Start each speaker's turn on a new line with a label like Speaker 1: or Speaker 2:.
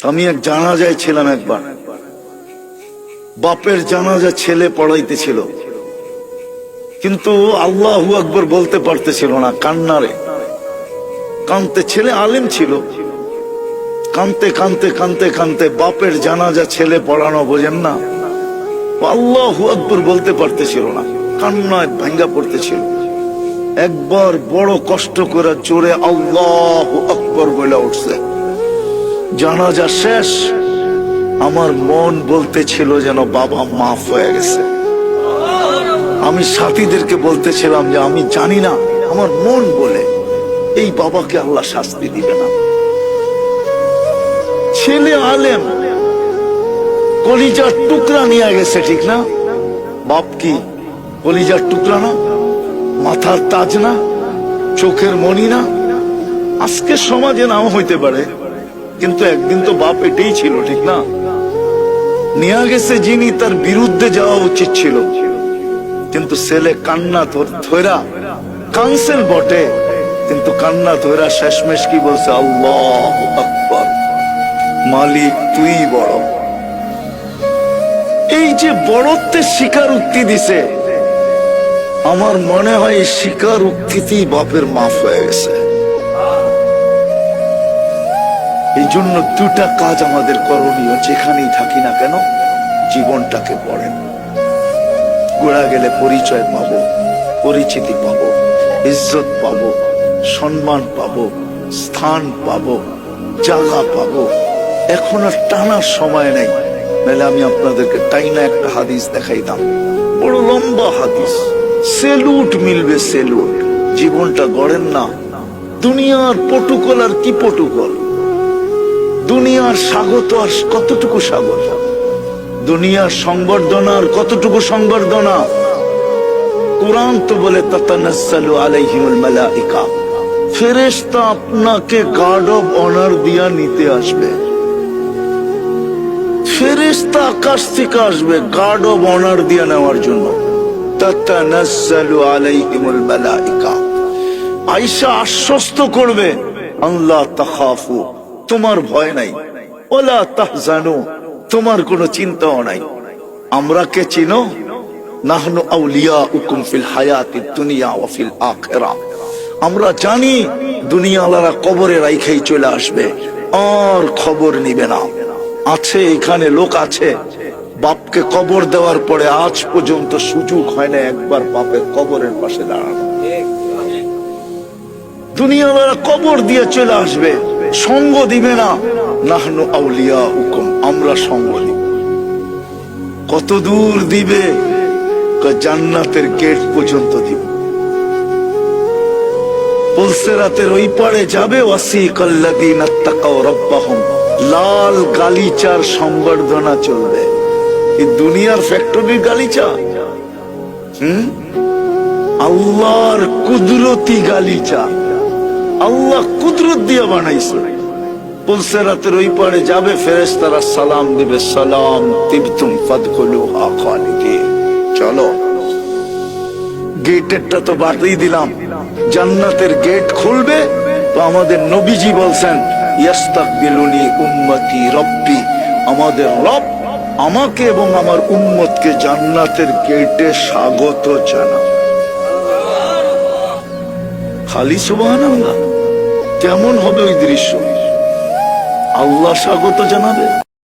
Speaker 1: আমি এক জানাজায় ছিলাম একবার, বাপের জানাজা ছেলে পড়াইতেছিল, কিন্তু আল্লাহু আকবার বলতে পারতেছিল না, কান্নারে কানতে। ছেলে আলেম ছিল, কানতে কানতে কানতে কানতে বাপের জানাজা ছেলে পড়ানো, বোঝেন না, আল্লাহু আকবার বলতে পারতেছিল না, কান্নায় ভাঙ্গা পড়তেছিল। একবার বড় কষ্ট করে জোরে আল্লাহু আকবার বলে উঠছে। জানাজা শেষ, আমার মন বলতেছিল যেন বাবা মাফ হয়ে গেছে। আমি সাথীদেরকে বলতেছিলাম যে আমি জানি না, আমার মন বলে এই বাবাকে আল্লাহ শাস্তি দিবে না। ছেলে আলেম, কলিজার টুকরা নিয়ে গেছে, ঠিক না? বাপ কি কলিজার টুকরা না? মাথার তাজ না? চোখের মণি না? আজকে সমাজে নাও হইতে পারে, কিন্তু একদিন তো বাপ এটাই ছিল, ঠিক না? নিয়ে গেছে যিনি, তার বিরুদ্ধে যাওয়া উচিত ছিল, কিন্তু ছেলে কান্না ধরা কানসেল বটে, কিন্তু কান্না ধরা শেষমেশ কি বলছে? আল্লাহু আকবার, মালিক তুই বড়। এই যে বড়ত্বের স্বীকারোক্তি দিছে, আমার মনে হয় এই স্বীকারোক্তিতেই বাপের মাফ হয়ে গেছে। এই জন্য দুটা কাজ আমাদের করণীয়, যেখানেই থাকি না কেন, জীবনটাকে পড়েন। গোড়া গেলে পরিচয় পাবো, পরিচিতি পাবো, ইজ্জত পাবো, সম্মান পাবো, স্থান পাবো, জায়গা পাবো। এখন আর টানার সময় নেই, নাহলে আমি আপনাদেরকে টাইনা একটা হাদিস দেখাইতাম, বড় লম্বা হাদিস, সেলুট মিলবে সেলুট। জীবনটা গড়েন না। দুনিয়ার পটুকল আর কি পটুকল, দুনিয়ার স্বাগত আর কতটুকু স্বাগত, দুনিয়ার সংবর্ধনা আর কতটুকু সংবর্ধনা। কুরআন তো বলে তাতানাজ্জালু আলাইহিমুল মালাইকা, ফেরেশতা আপনাকে গার্ড অফ অনার দিয়া নিতে আসবে। ফেরেশতা আকাশ থেকে আসবে গার্ড অফ অনার দিয়া নেওয়ার জন্য। তাতানাজ্জালু আলাইহিমুল মালাইকা, আয়েশা আশ্বস্ত করবে, আল্লাহ তাখাফু, তোমার ভয় নাই, ওয়ালা তাহজানু, তোমার কোনো চিন্তাও নাই। আমরা কে চিনো? নাহনু আউলিয়াউকুম ফিল হায়াতিদ দুনিয়া ওয়া ফিল আখিরাহ। আমরা জানি দুনিয়াওয়ালারা কবরে রাইখাই চলে আসবে, আর খবর নিবে না। আছে এখানে লোক আছে, বাপকে কবর দেওয়ার পরে আজ পর্যন্ত সুযোগ হয় না একবার বাপের কবরের পাশে দাঁড়ানো। দুনিয়াওয়ালারা কবর দিয়ে চলে আসবে, সঙ্গ দিবে না। নাহনু আউলিয়াউকুম, আমরা সঙ্গ দিব। কত দূর দিবে? জান্নাতের গেট পর্যন্ত দিব। পুলসিরাতের ওই পারে যাবে, ওয়াসিকাল্লাযীনা তাকাও রাব্বাহুম, লাল গালিচার সংবর্ধনা চলবে। এই দুনিয়ার ফ্যাক্টরির গালিচা, আল্লাহর কুদরতি গালিচা, আল্লাহ কুদরত দিয়ে বানাইছে। পুলসিরাতের ওই পারে যাবে, ফেরেশতারা সালাম দিবে, সালাম তিবতুম ফাদখুলুহা খালিদিন। চলো, গেটেরটা তো বাড়িয়ে দিলাম, জান্নাতের গেট খুলবে। তো আমাদের নবীজি বলছেন, ইয়াস্তাকবিলুনি উম্মতি রব্বি, আমাদের রব আমাকে এবং আমার উম্মতকে জান্নাতের গেটে স্বাগত জানাবে। খালি সুবহানাল্লাহ, কেমন হবে ওই দৃশ্য? আল্লাহ স্বাগত জানাবে।